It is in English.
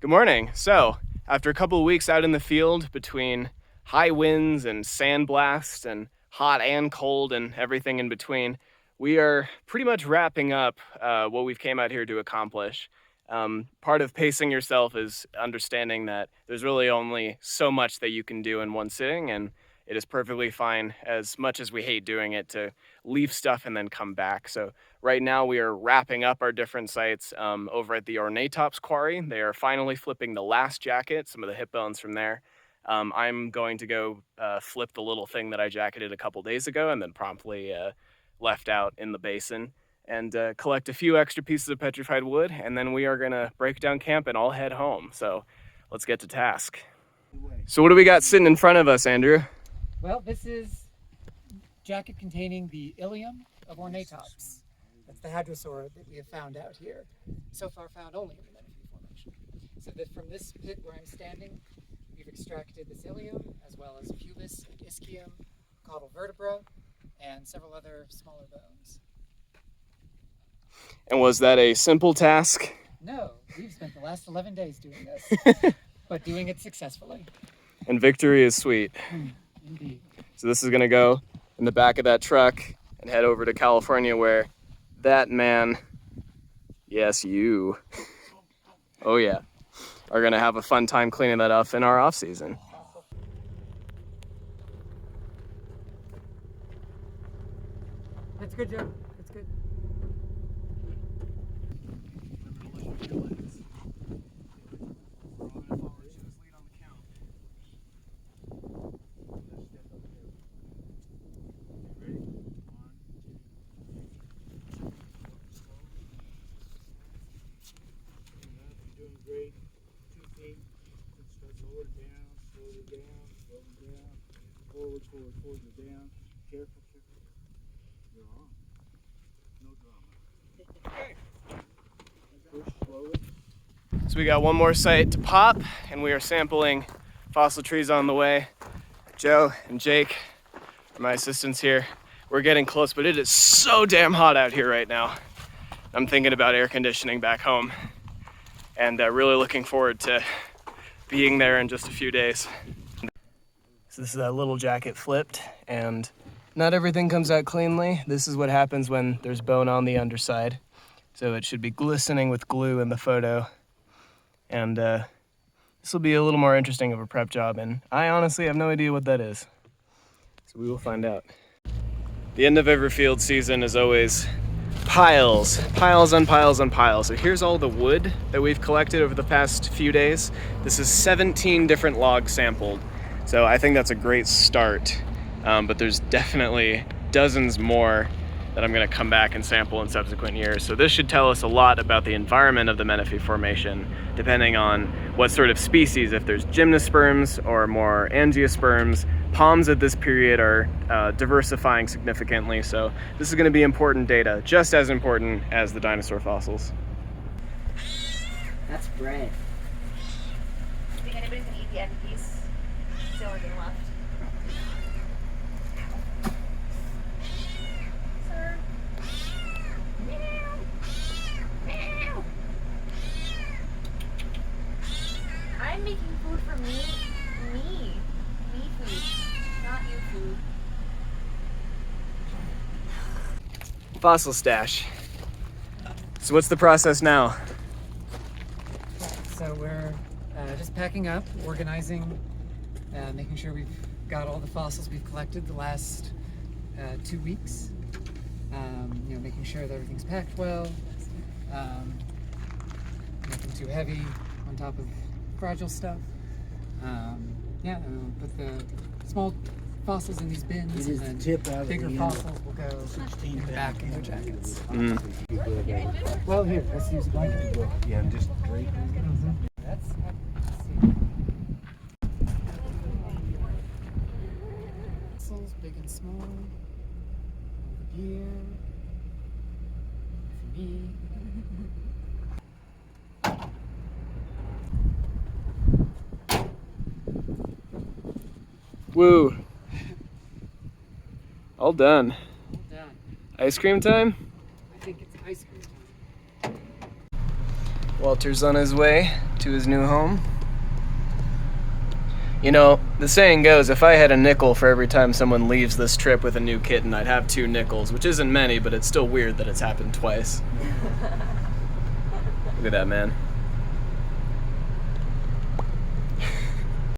Good morning. So, after a couple of weeks out in the field between high winds and sandblast and hot and cold and everything in between, we are pretty much wrapping up what we've came out here to accomplish. Part of pacing yourself is understanding that there's really only so much that you can do in one sitting, and it is perfectly fine, as much as we hate doing it, to leave stuff and then come back. So right now we are wrapping up our different sites over at the Ornatops Quarry. They are finally flipping the last jacket, some of the hip bones from there. I'm going to go flip the little thing that I jacketed a couple days ago and then promptly left out in the basin, and collect a few extra pieces of petrified wood, and then we are gonna break down camp and all head home. So let's get to task. So what do we got sitting in front of us, Andrew? Well, this is jacket containing the ilium of Ornatops. That's the hadrosaur that we have found out here. So far found only in the Menefee Formation. So that from this pit where I'm standing, we've extracted this ilium, as well as pubis and ischium, caudal vertebra, and several other smaller bones. And was that a simple task? No, we've spent the last 11 days doing this, but doing it successfully. And victory is sweet. Indeed. So this is gonna go in the back of that truck and head over to California, where that man, yes, you, oh yeah, are gonna have a fun time cleaning that up in our off season. That's good, Joe. That's good. Forward, down. Careful. You're on. No drama. Push slowly. So we got one more site to pop, and we are sampling fossil trees on the way. Joe and Jake are my assistants here. We're getting close, but it is so damn hot out here right now. I'm thinking about air conditioning back home, and really looking forward to being there in just a few days. So this is that little jacket flipped, and not everything comes out cleanly. This is what happens when there's bone on the underside. So it should be glistening with glue in the photo. And this will be a little more interesting of a prep job, and I honestly have no idea what that is. So we will find out. The end of every field season is always piles on piles on piles. So here's all the wood that we've collected over the past few days. This is 17 different logs sampled. So I think that's a great start, but there's definitely dozens more that I'm gonna come back and sample in subsequent years. So this should tell us a lot about the environment of the Menefee Formation, depending on what sort of species, if there's gymnosperms or more angiosperms. Palms at this period are diversifying significantly, so this is gonna be important data, just as important as the dinosaur fossils. That's bread. I think anybody's gonna eat the end piece. It's the only thing left. Sir. Meow. Meow. I'm making food for me. Me food, not you food. Fossil stash. So what's the process now? So we're just packing up, organizing, making sure we've got all the fossils we've collected the last 2 weeks. Making sure that everything's packed well, nothing too heavy on top of fragile stuff. Put the small fossils in these bins, and then bigger fossils will go in the back in their jackets. Well, here, let's use a blanket. Yeah, I'm just draping. Let's see. Fossils, big and small. Over here. For me. Woo. All done. All done. Ice cream time? I think it's ice cream time. Walter's on his way to his new home. You know, the saying goes, if I had a nickel for every time someone leaves this trip with a new kitten, I'd have 2 nickels, which isn't many, but it's still weird that it's happened twice. Look at that, man.